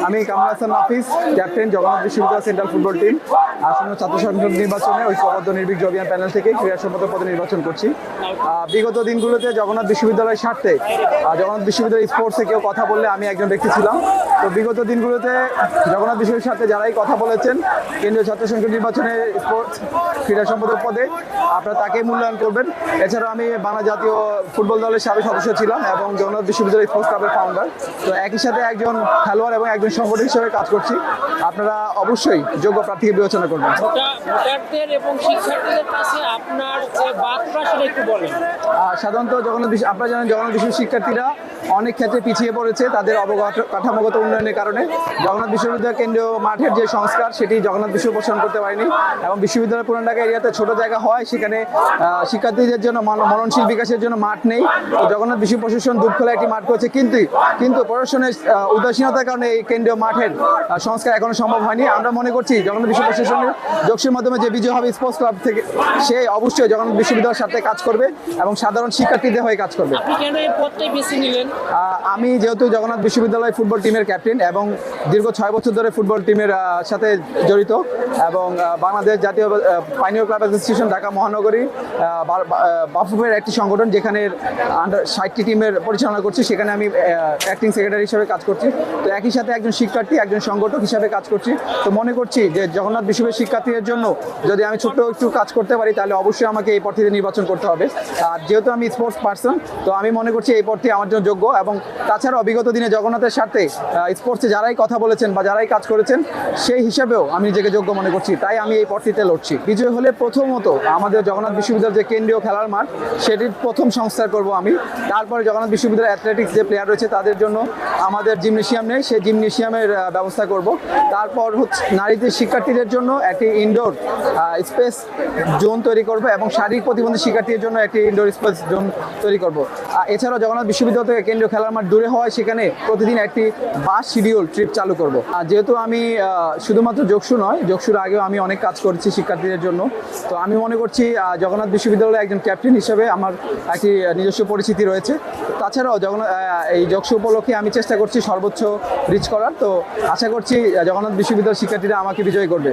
আমি কামরুল হাসান নাফিস, ক্যাপ্টেন জগন্নাথ বিশ্ববিদ্যালয় central football team. আসন্ন ছাত্র সংসদ নির্বাচনে ঐক্যবদ্ধ নির্বিঘ্ন অভিযান প্যানেল থেকে ক্রীড়া সম্পাদক পদে নির্বাচন করছি। বিগত দিনগুলোতে জগন্নাথ বিশ্ববিদ্যালয়ের স্বার্থে জগন্নাথ বিশ্ববিদ্যালয় স্পোর্টসে কেউ কথা বললে আমি একজন ব্যক্তি ছিলাম। তো বিগত দিনগুলোতে জগন্নাথ বিশ্ববিদ্যালয়ের সাথে যারাই কথা বলেছেন কেন্দ্রীয় ছাত্র সংসদ নির্বাচনে স্পোর্টস ক্রীড়া সম্পাদক পদে, আপনারা তাকে মূল্যায়ন করবেন। এছাড়াও আমি বাংলা জাতীয় ফুটবল দলের সাবেক সদস্য ছিলাম এবং জগন্নাথ বিশ্ববিদ্যালয় স্পোর্টস ক্লাবের ফাউন্ডার। তো একই সাথে একজন খেলোয়াড় এবং একজন সংগঠক হিসেবে কাজ করছি। আপনারা অবশ্যই যোগ্য প্রার্থীকে বিবেচনা করবেন। ভোটারদের এবং শিক্ষার্থীদের কাছে আপনার যে বার্তা সেটা একটু বলেন। সাধারণত আপনারা জানেন জগন্নাথ বিশ্ববিদ্যালয়ের শিক্ষার্থীরা অনেক ক্ষেত্রে পিছিয়ে পড়েছে তাদের কাঠামোগত উন্নয়নের কারণে। জগন্নাথ বিশ্ববিদ্যালয় কেন্দ্রীয় মাঠের যে সংস্কার সেটি জগন্নাথ বিশ্ববিদ্যালয় পোষণ করতে পারেনি এবং বিশ্ববিদ্যালয় পুরান ঢাকা এরিয়াতে ছোট জায়গা হয়, সেখানে শিক্ষার্থীদের জন্য মননশীল বিকাশের জন্য মাঠ নেই। তো জগন্নাথ বিশ্ব প্রশাসন দুধখোলা একটি মাঠ করেছে, কিন্তু প্রশাসনের উদাসীনতার কারণে এই কেন্দ্রীয় মাঠের সংস্কার এখনো সম্ভব হয়নি। আমরা মনে করছি জগন্নাথ বিশ্ব প্রশাসনের যোগসের মাধ্যমে যে বিজয় হবে স্পোর্টস ক্লাব থেকে, সে অবশ্যই জগন্নাথ বিশ্ববিদ্যালয়ের সাথে কাজ করবে এবং সাধারণ শিক্ষার্থীদের হয়ে কাজ করবে। আপনি কেন এই পদটাই বেছে নিলেন? আমি যেহেতু জগন্নাথ বিশ্ববিদ্যালয় ফুটবল টিমের ক্যাপ্টেন এবং দীর্ঘ 6 বছর ধরে ফুটবল টিমের সাথে জড়িত এবং বাংলাদেশ জাতীয় পাইনিয়র ক্লাব অ্যাসোসিয়েশন ঢাকা মহানগরী বাফুফের একটি সংগঠন যেখানে আন্ডার 60টি টিমের পরিচালনা করছি, সেখানে আমি অ্যাক্টিং সেক্রেটারি হিসেবে কাজ করছি। তো একই সাথে একজন শিক্ষার্থী একজন সংগঠক হিসাবে কাজ করছি। তো মনে করছি যে জগন্নাথ বিশ্ববিদ্যালয়ের শিক্ষার্থীদের জন্য যদি আমি ছোট্ট একটু কাজ করতে পারি তাহলে অবশ্যই আমাকে এই পদ থেকে নির্বাচন করতে হবে। আর যেহেতু আমি স্পোর্টস পার্সন, তো আমি মনে করছি এই পদটি আমার জন্য যোগ্য। এবং তাছাড়াও বিগত দিনে জগন্নাথের স্বার্থে স্পোর্টসে যারাই কথা বলেছেন বা যারাই কাজ করেছেন সেই হিসাবেও আমি নিজেকে যোগ্য মনে করছি, তাই আমি এই পদটিতে লড়ছি। বিজয় হলে প্রথমত আমাদের জগন্নাথ বিশ্ববিদ্যালয়ের যে কেন্দ্রীয় খেলার মাঠ সেটির প্রথম সংস্কার করব আমি। তারপরে জগন্নাথ বিশ্ববিদ্যালয়ের অ্যাথলেটিক্স যে প্লেয়ার রয়েছে তাদের জন্য আমাদের জিমনেশিয়াম নেই, সেই জিমনেশিয়ামের ব্যবস্থা করব। তারপর হচ্ছে নারীদের শিক্ষার্থীদের জন্য একটি ইনডোর স্পেস জোন তৈরি করব এবং শারীরিক প্রতিবন্ধী শিক্ষার্থীদের জন্য একটি ইনডোর স্পেস জোন তৈরি করব। এছাড়াও জগন্নাথ বিশ্ববিদ্যালয় থেকে কেন্দ্রীয় খেলার মাঠ দূরে হওয়ায় সেখানে প্রতিদিন একটি বাস শিডিউল ট্রিপ চালু করব। যেহেতু আমি শুধুমাত্র যোগসু নয়, যোগসুর আগেও আমি অনেক কাজ করেছি শিক্ষার্থীদের জন্য। তো আমি মনে করছি জগন্নাথ বিশ্ববিদ্যালয়ে একজন ক্যাপ্টেন হিসেবে আমার একটি নিজস্ব পরিচিতি রয়েছে। তাছাড়াও এই যোগসু উপলক্ষে আমি চেষ্টা করছি সর্বোচ্চ রিচ করার। তো আশা করছি জগন্নাথ বিশ্ববিদ্যালয়ের শিক্ষার্থীরা আমাকে বিজয় করবে।